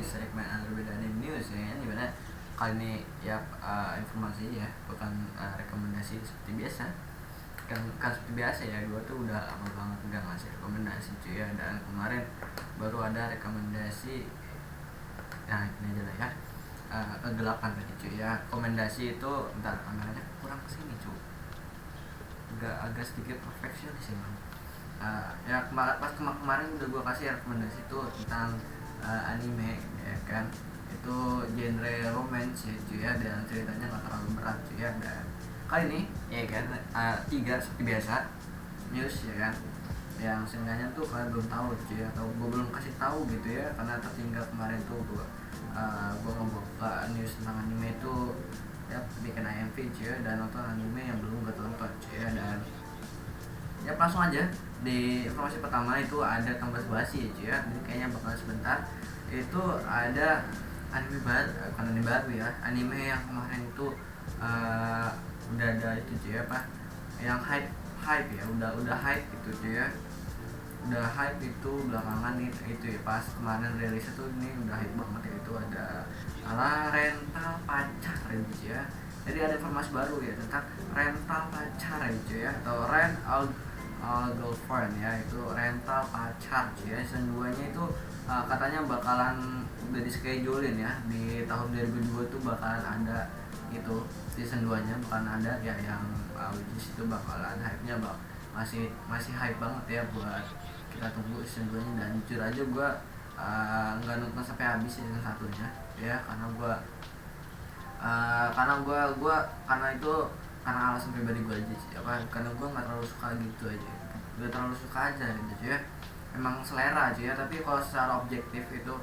di segmen berbeda anime news ya, dimana kali ini ya informasi ya, bukan rekomendasi seperti biasa. Kan seperti biasa ya, gue tuh udah lama banget udah ngasih rekomendasi cuy ya, dan kemarin baru ada rekomendasi. Nah ini aja lah ya, kegelapan tadi cuy ya. Rekomendasi itu, bentar kameranya kurang kesini cuy, agak sedikit perfeksionis emang. Ya kemarin udah gue kasih rekomendasi itu tentang anime ya kan, itu genre romance ya cuy ya, dan ceritanya nggak terlalu berat cuy ya. Dan kali ini ya kan, tiga seperti biasa news ya kan, yang seenggaknya tuh kalian belum tahu cuy ya, atau gue belum kasih tahu gitu ya, karena tertinggal kemarin tuh gue ngebuka news tentang anime itu ya, bikin IMV cuy ya, dan nonton anime yang belum gue tonton cuy ya. Dan ya langsung aja di informasi pertama itu ada tambah basi cuy ya, ini kayaknya bakal sebentar. Itu ada anime baru, bukan anime baru ya, anime yang kemarin itu udah ada itu cuy apa, yang hype ya, udah hype itu cuy ya, udah hype itu belakangan itu ya, pas kemarin rilis itu ini udah hype banget ya. Itu ada ala rental pacar gitu ya. Jadi ada informasi baru ya tentang rental pacar gitu ya, atau rent girlfriend ya, itu rental pacar cuy ya. Season 2 nya itu katanya bakalan udah di schedulein ya, di tahun 2002 tuh bakalan ada itu season 2 nya bakalan ada ya, yang which is itu bakalan hype-nya masih hype banget ya buat kita tunggu season 2 nya. Dan jujur aja gue nggak nonton sampai habis season 1 nya ya, karena alasan pribadi gue aja sih apa, karena gue nggak terlalu suka gitu aja, nggak terlalu suka aja gitu ya, emang selera aja ya. Tapi kalau secara objektif itu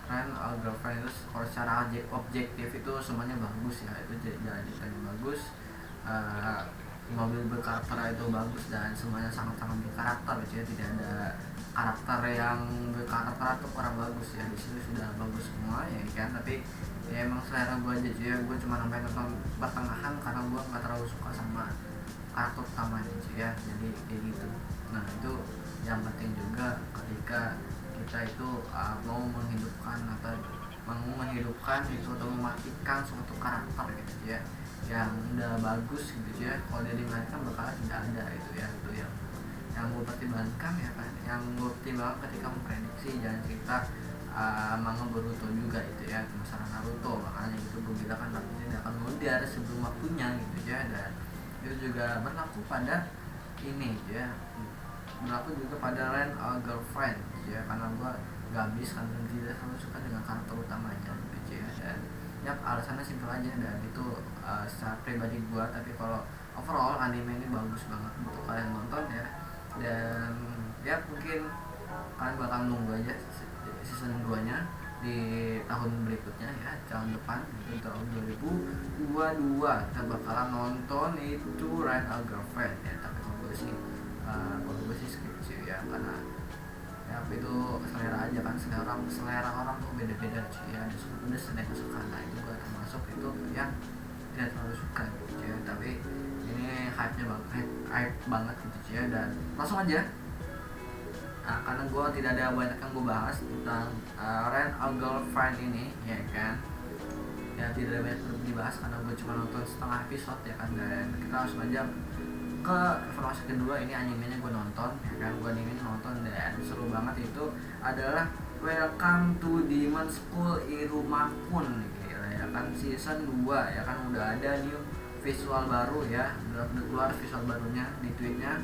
kan girlfriend itu, kalau secara objektif itu semuanya bagus ya, itu jalan ceritanya bagus, mobil berkarakter itu bagus, dan semuanya sangat-sangat berkarakter gitu ya. Tidak ada karakter yang berkarakter atau kurang bagus ya, di situ sudah bagus semua ya kan. Tapi ya emang selera gue aja cuy ya, gue cuma sampai nonton pertengahan karena gue nggak terlalu suka sama karakter utamanya cuy ya, jadi kayak gitu. Nah itu yang penting juga ketika kita itu mau menghidupkan itu, atau mematikan suatu karakter gitu ya, yang udah bagus gitu ya, kalau dia dimatikan bakalan tidak ada itu ya. Itu yang gue pertimbangkan ya kan, yang gue pertimbangkan ketika memprediksi jalan cerita manga Boruto juga itu ya, masalah Naruto. Makanya itu gue bilang kan Naruto tidak akan mudar sebelum waktunya gitu ya. Dan itu juga berlaku pada ini ya, berlaku juga pada Rent a Girlfriend gitu ya, karena gue gak habis kan, tidak terlalu suka dengan karakter utamanya gitu ya. Dan ya alasannya simpel aja, dan itu secara pribadi gue. Tapi kalau overall anime ini bagus banget untuk kalian nonton ya. Dan ya mungkin kalian bakal nunggu aja season 2 nya di tahun berikutnya ya, tahun depan itu tahun 2022 kita bakalan nonton itu Rent a Girlfriend ya. Tapi kalau gue sih skip sih ya, karena ya itu selera aja kan, selera orang tuh beda-beda sih ya, ada suka pedes dan yang suka. Nah itu gue termasuk itu yang tidak terlalu suka gitu ya. Tapi ini hype banget gitu ya. Dan langsung aja, karena gue tidak ada banyak yang gue bahas tentang Rent a Girlfriend ini ya kan, ya tidak ada banyak yang dibahas karena gue cuma nonton setengah episode ya kan. Dan kita langsung aja ke informasi kedua. Ini animenya gue nonton ya kan, gue nonton dan seru banget. Itu adalah Welcome to Demon School Irumakun ya kan, season 2 ya kan. Udah ada new visual baru ya, udah keluar visual barunya di tweetnya.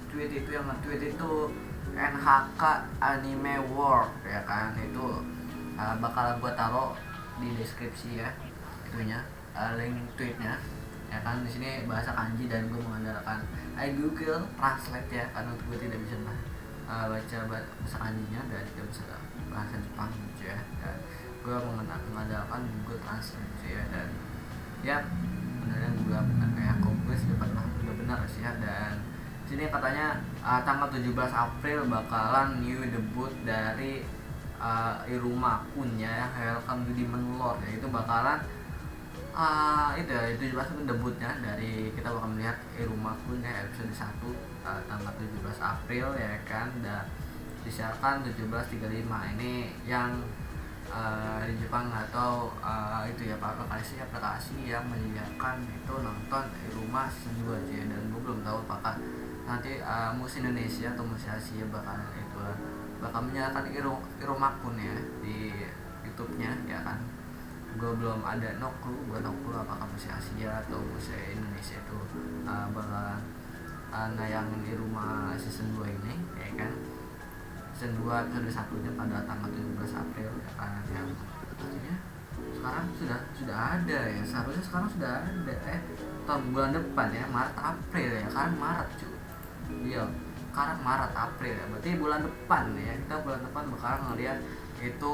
Tweet itu yang nge-tweet itu NHK Anime World ya kan. Itu bakal gue taruh di deskripsi ya itunya, link tweetnya ya kan. Di sini bahasa kanji dan gue mengandalkan Google Translate ya, karena gue tidak bisa baca bahasa kanjinya dan tidak bisa bahasa Jepang gitu ya. Dan gue mengandalkan Google Translate ya. Dan ya beneran gue bukan kayak kompres dapat benar sih ya. Dan sini katanya tanggal 17 April bakalan new debut dari Irumakun ya, Welcome to Demon Lord ya. Itu bakalan itu 17 itu debutnya dari, kita bakal melihat Irumakun ya, episode 1 tanggal 17 April ya kan. Dan disiarkan 17.35. Ini yang di Jepang atau itu ya aplikasi yang menyediakan itu nonton di rumah season 2 aja. Dan gue belum tahu apakah nanti musim Indonesia atau musim Asia bakal menyalakan Irumakun ya di YouTube-nya ya kan. Gue belum ada no clue apakah musim Asia atau musim Indonesia itu bakal nayangin di rumah season 2 ini ya kan. Season 2 episode 1 nya pada tanggal 17 April ya kan, yang artinya sekarang sudah ada ya, seharusnya sekarang sudah ada tahun bulan depan ya, Maret April ya kan, Maret cuy. Iya, sekarang Maret April ya, berarti bulan depan ya, kita bulan depan bakal ngeliat itu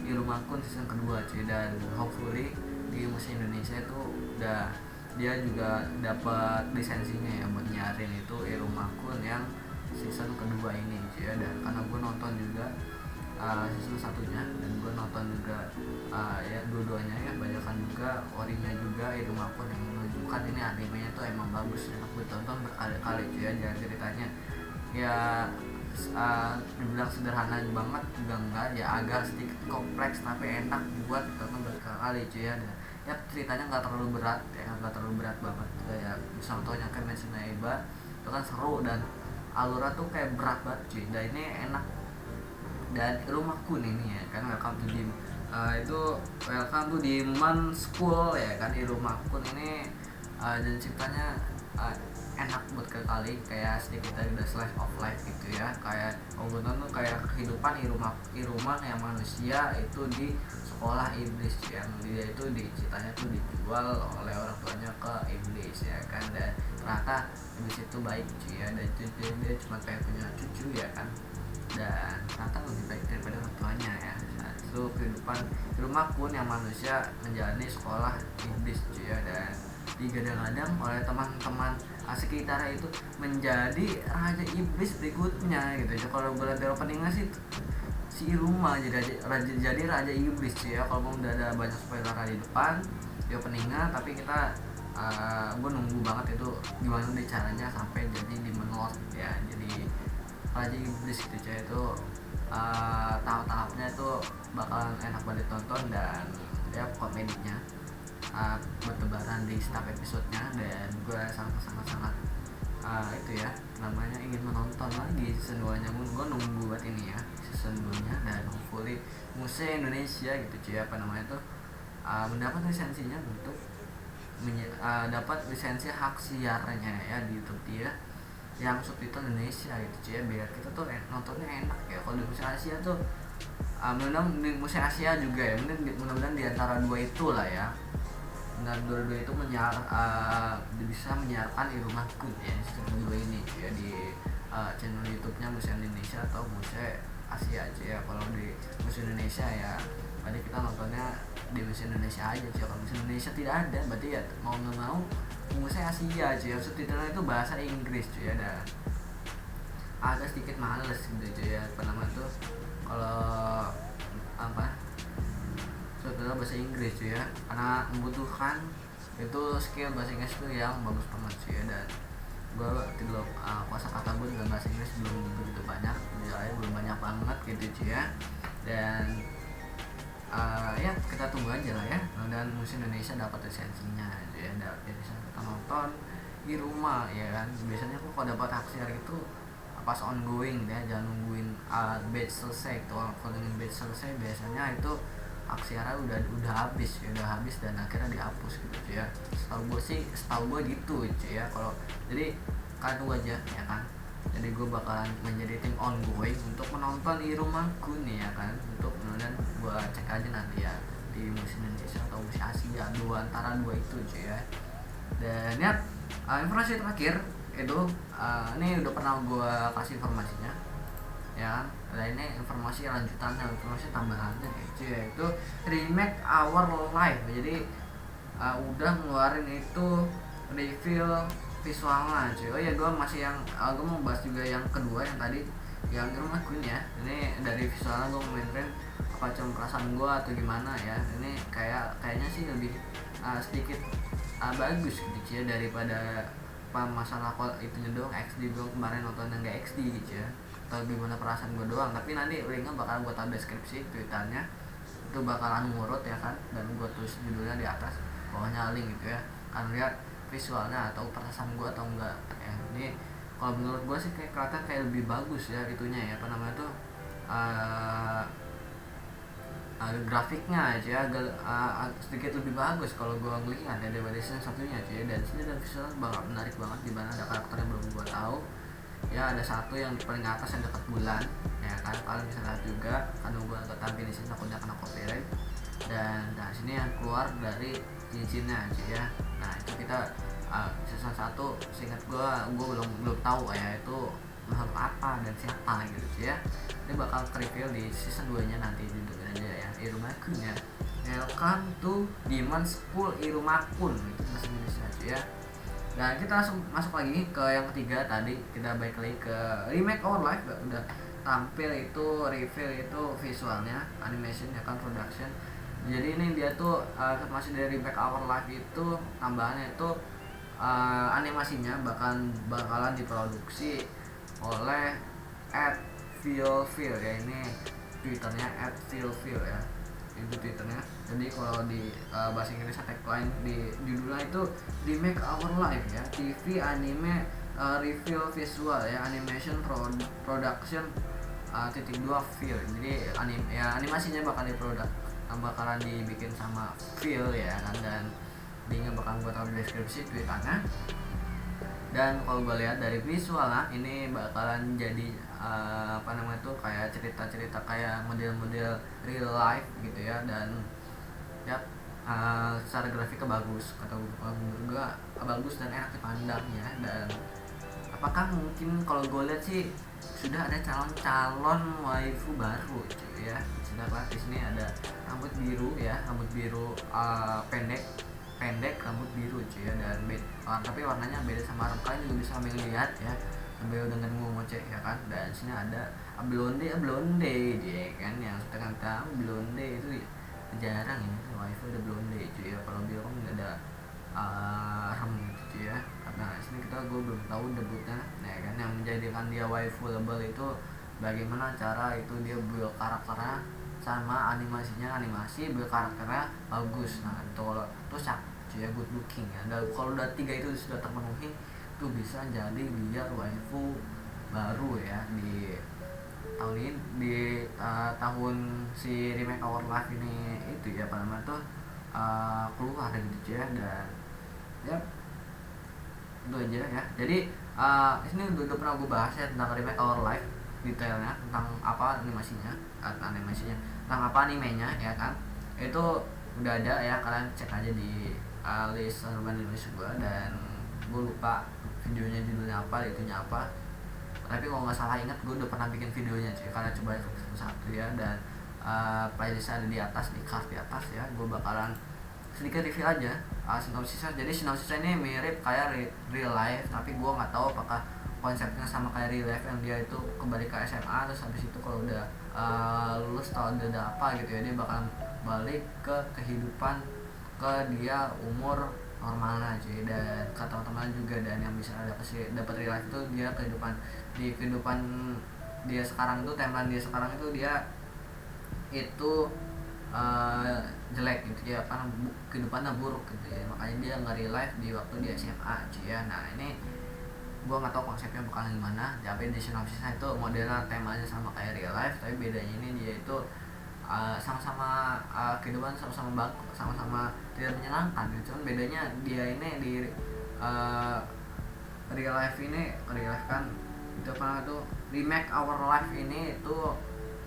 Irumakun season kedua cuy. Dan hopefully di musim Indonesia itu udah dia juga dapat lisensinya ya buat nyarin itu Irumakun yang season kedua ini cuy ya. Dan karena gue nonton juga season satunya, dan gue nonton juga ya dua-duanya ya, banyakan juga orinya juga Irumakun yang menunjukkan ini animenya tuh emang bagus ya, gue tonton berkali-kali cuy ya. Jangan ceritanya ya dibilang sederhana banget juga enggak ya, agak sedikit kompleks tapi enak buat tonton berkali-kali cuy ya. Dan ya ceritanya nggak terlalu berat ya, nggak terlalu berat banget kayak contohnya kayak Kimetsu no Yaiba itu kan seru dan alurnya tuh kayak berat banget cuy. Dan ini enak. Dan Irumakun ini ya kan, welcome to Demon School ya kan. Irumakun ini dan ceritanya enak buat kali kayak sedikit dari the slice of life gitu ya. Kayak tuh kayak kehidupan Iruma yang manusia itu di sekolah iblis yang dia itu ceritanya tuh dijual oleh orang tuanya ke iblis ya kan. Dan ternyata iblis itu baik cuy ya, dan dia cuma kayak punya cucu ya kan, dan ternyata lebih baik daripada orang tuanya ya. Nah, itu kehidupan Irumakun yang manusia menjalani sekolah iblis cuy ya. Dan digadang-gadang oleh teman-teman sekitarnya itu menjadi raja iblis berikutnya gitu ya. Kalau gue lihat openingnya sih si Iruma jadi raja iblis cuy ya. Kalau udah ada banyak spoiler di depan di openingnya, tapi kita gue nunggu banget itu gimana deh caranya sampai jadi Demon Lord ya, jadi raja iblis gitu cuy. Itu tahap-tahapnya itu bakalan enak banget ditonton, dan ya komedinya bertebaran di setiap episodenya. Dan gue sangat itu ya namanya ingin menonton lagi season 2 nya. Gue nunggu buat ini ya season 2 nya, dan hopefully musim Indonesia gitu cuy apa namanya tuh mendapat lisensinya untuk dapat lisensi hak siarnya ya di YouTube dia yang subtitle Indonesia gitu cuy ya, biar kita tuh nontonnya enak ya. Kalau di musim Asia tuh mudah-mudahan di musim Asia juga ya, mudah-mudahan di antara dua itu lah ya, dan dua-dua itu bisa menyiarkan Irumakun ya season kedua ini ya di channel YouTube-nya musim Indonesia atau musim Asia aja ya. Kalau di musim Indonesia ya tadi kita nontonnya di musim Indonesia aja cuy. Kalau musim Indonesia tidak ada, berarti ya mau nggak mau musim Asia cuy ya. Subtitlenya itu bahasa Inggris cuy ya, dan agak sedikit males gitu cuy ya apa namanya tuh kalau apa subtitle bahasa Inggris cuy ya, karena membutuhkan itu skill bahasa Inggris itu yang bagus banget cuy ya. Dan gue tidak kosakata gue dalam bahasa Inggris belum begitu banyak, belum banyak banget gitu cuy ya. Dan ya kita tunggu aja lah ya, dan musim Indonesia dapat lisensinya ya, bisa kita nonton di rumah ya kan. Biasanya aku kalau dapat hak siar itu pas ongoing ya, jangan nungguin batch selesai. Kalau dengan batch selesai biasanya itu hak siarnya udah habis ya, udah habis dan akhirnya dihapus gitu ya. Setahu gue gitu cuy ya. Kalau jadi kalian tunggu aja ya kan. Jadi gue bakalan menjadi tim ongoing untuk menonton Irumakun ya kan, untuk kemudian gue cek aja nanti ya di musim Indonesia atau musim Asia, antara dua itu cuy ya. Dan ya informasi terakhir itu ini udah pernah gue kasih informasinya ya. Dan ini informasi lanjutannya, informasi tambahannya cuy ya, itu remake Our Life. Jadi udah ngeluarin itu review visualnya cuy. Oh ya, gue mau bahas juga yang kedua yang tadi yang Irumakun ya. Ini dari visualnya gue main apa cuma perasaan gue atau gimana ya. Ini kayaknya sih lebih sedikit bagus gitu cuy daripada masalah itunya doang XD. Gue kemarin nonton yang gak XD gitu ya, atau gimana perasaan gue doang. Tapi nanti linknya bakal gue taruh deskripsi Twitternya itu bakalan ngurut ya kan, dan gue tulis judulnya di atas, bawahnya link gitu ya, kan lihat visualnya atau perasaan gue atau enggak ya. Ini kalau menurut gue sih kayak kelihatan kayak lebih bagus ya itunya ya, apa namanya tuh, grafiknya aja ya, sedikit lebih bagus kalau gue ngelihat ya daripada season satunya aja ya. Dan sini ada visual banget menarik banget, di mana ada karakter yang belum gue tahu ya. Ada satu yang paling atas yang dekat bulan ya kan, kalian bisa lihat juga karena gue agak tampil di sini takutnya kena copyright. Dan nah sini yang keluar dari cincinnya aja ya. Nah itu kita season 1 seingat gue belum tahu ya itu makhluk apa dan siapa gitu ya. Ini bakal reveal di season 2 nya nanti, judulnya aja ya, Irumakun ya, Welcome to Demon School Irumakun itu bahasa Indonesia aja ya. Dan kita langsung masuk lagi ke yang ketiga. Tadi kita balik lagi ke Remake Our Life, udah tampil itu reveal itu visualnya, animation ya kan, production. Jadi ini dia tuh masih dari Remake Our Life itu tambahannya itu animasinya bakalan diproduksi oleh @Feel ya, ini twitternya @Feel ya, itu twitternya. Jadi kalau di bahasa Inggris tagline di judulnya itu Remake Our Life ya, TV anime review visual ya, animation production titik 2 Feel. Jadi animasinya bakalan dibikin sama Feel ya kan, dan linknya bakal gue taruh di deskripsi twitternya. Dan kalau gue lihat dari visualnya ini bakalan jadi apa namanya tuh, kayak cerita-cerita kayak model-model real life gitu ya. Dan ya secara grafiknya bagus, kata gue bagus dan enak dipandang ya. Dan apakah mungkin kalau gue lihat sih sudah ada calon waifu baru cuy ya. Sudah lah, di sini ada rambut biru ya, rambut biru pendek rambut biru cuy ya, dan tapi warnanya beda sama orang, kalian juga bisa sambil lihat ya sambil dengan ngoceh ya kan. Dan sini ada blonde ya kan, yang setengah tahu blonde itu jarang ya waifu ada blonde cuy ya. Kalau biru kan nggak ada rambut gitu cuy ya. Nah sini gue belum tahu debutnya ya kan, yang menjadikan dia waifu label itu bagaimana cara itu dia build karakternya sama animasi build karakternya bagus. Nah itu kalau terus cuy ya, good looking ya. Dan kalau udah 3 itu sudah terpenuhi, itu bisa jadi dia waifu baru ya di tahun ini, di tahun si Remake Our Life ini itu ya, apa namanya tuh keluar gitu ya. Dan ya itu aja ya. Jadi ini udah pernah gue bahas ya tentang Remake Our Life detailnya, tentang apa animasinya tentang apa animenya ya kan. Itu udah ada ya, kalian cek aja di list urban Indonesia gue. Dan gue lupa videonya judulnya apa, itunya apa, tapi kalau nggak salah ingat gue udah pernah bikin videonya cuy, karena coba satu ya. Dan playlistnya ada di atas, di card di atas ya. Gue bakalan sedikit review aja sinopsisnya. Jadi sinopsisnya ini mirip kayak real life, tapi gue nggak tahu apakah konsepnya sama kayak real life yang dia itu kembali ke SMA, terus habis itu kalau udah lulus atau udah apa gitu ya, dia bakal balik ke kehidupan ke dia umur normalnya aja. Dan kata teman juga, dan yang bisa dapat real life itu dia kehidupan dia sekarang itu, timeline dia sekarang itu dia itu jelek gitu ya, karena kehidupannya buruk gitu ya, makanya dia nggak real life di waktu dia SMA aja ya. Nah ini gue nggak tahu konsepnya bakal gimana, tapi di sinopsisnya itu modelnya temanya sama kayak real life, tapi bedanya ini dia itu sama-sama kehidupan sama-sama bagus, sama-sama tidak menyenangkan gitu. Cuman bedanya dia ini di real life kan itu apa tuh, Remake Our Life ini itu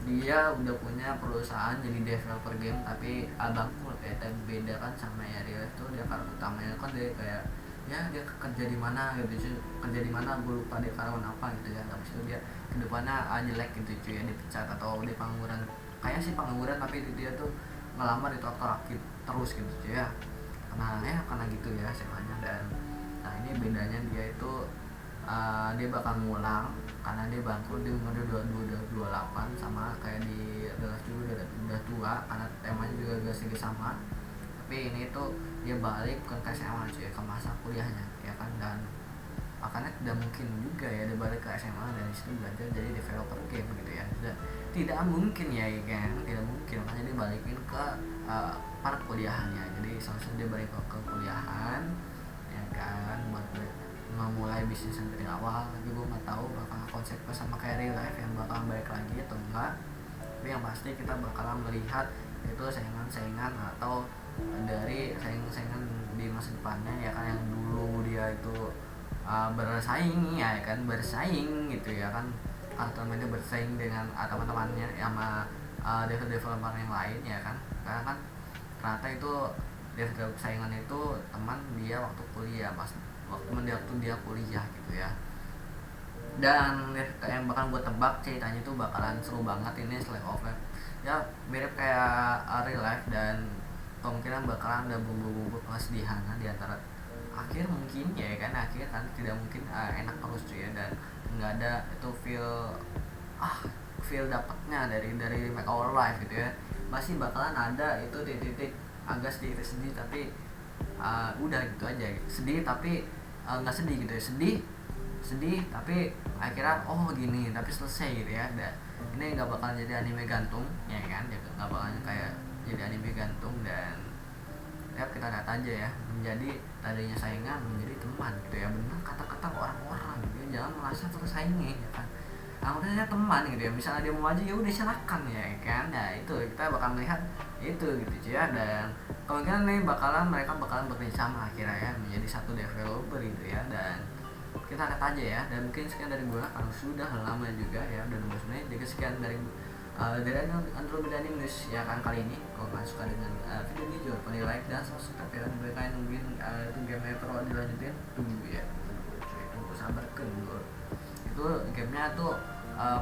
dia udah punya perusahaan jadi developer game, tapi bangkrut ya. Dan beda kan sama ya real life tuh, dia karakter utamanya kan dia kayak ya dia kerja di mana gitu, kerja di mana gue lupa dia karyawan apa gitu ya. Habis itu dia kedepannya jelek gitu cuy ya, dipecat atau di pengangguran, kayak sih pengangguran, tapi dia tuh ngelamar itu aktif terus gitu cuy ya, karena gitu ya semanya. Dan nah ini bedanya dia itu dia bakal ngulang karena dia bangkrut di umur 28, sama kayak di adalah juga udah tua, karena temanya juga agak sedikit sama. Tapi ini tuh dia balik bukan ke SMA cuy, ke masa kuliahnya ya kan. Dan makanya tidak mungkin juga ya dia balik ke SMA dan disitu belajar jadi developer game gitu ya. Tidak mungkin ya kan, tidak mungkin, makanya dia balikin ke part kuliahannya. Jadi seharusnya dia balik ke kuliahan ya kan, buat memulai bisnis yang dari awal. Tapi gue nggak tahu bakal konsepnya sama kayak real life yang bakal balik lagi atau enggak. Tapi yang pasti kita bakalan melihat itu saingan-saingan atau dari saingan-saingan di masa depannya ya kan, yang dulu dia itu bersaing ya kan, bersaing gitu ya kan, atau temannya bersaing dengan teman-temannya sama developer yang lain ya kan. Karena kan ternyata itu developer saingan itu teman dia waktu kuliah, pas waktu dia kuliah gitu ya. Dan yang bakal gue tebak ceritanya itu bakalan seru banget ini Slave of Life ya, mirip kayak real life, dan kemungkinan bakalan ada bumbu-bumbu kesedihan di antara akhir mungkin ya kan. Akhir kan tidak mungkin enak terus cuy ya, dan nggak ada itu feel dapatnya dari Make Our Life gitu ya. Masih bakalan ada itu titik-titik agak sedikit sedih, tapi udah gitu aja gitu. Sedih tapi nggak sedih gitu ya, sedih tapi akhirnya oh gini, tapi selesai gitu ya. Ini nggak bakal jadi anime gantung ya kan, nggak bakal kayak jadi anime gantung. Dan ya kita lihat aja ya, menjadi tadinya saingan menjadi teman gitu ya. Benar kata-kata orang-orang gitu ya, jangan merasa tersaingi ya kan, anggapnya teman gitu ya. Misalnya dia mau maju ya udah silakan ya kan. Nah itu kita bakal melihat itu gitu ya. Dan kemungkinan nih mereka bakalan bekerjasama akhirnya ya, menjadi satu developer gitu ya. Dan kita lihat aja ya. Dan mungkin sekian dari gue karena sudah lama juga ya, udah 16 menit. Jadi sekian dari Andromeda News ya kan kali ini. Kalau kalian suka dengan video ini jangan lupa di like dan subscribe ya. Dan mereka yang nungguin itu game Metro dilanjutin, tunggu ya, tunggu sabar kendur. Itu gamenya tuh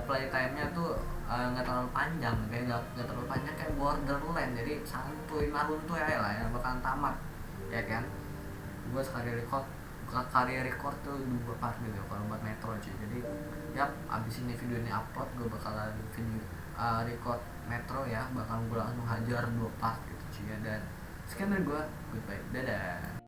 playtime-nya tuh nggak terlalu panjang, kayak nggak terlalu panjang kayak Borderlands. Jadi santuy maruntuy aja lah ya, bakalan tamat ya kan. Gue sekali record tuh 2 part gitu kalau buat Metro cuy. Jadi ya abis ini video ini upload, gue bakalan video record Metro ya, bakal gue langsung hajar 2 part gitu cuy ya. Dan sekian dari gue, goodbye, dadah.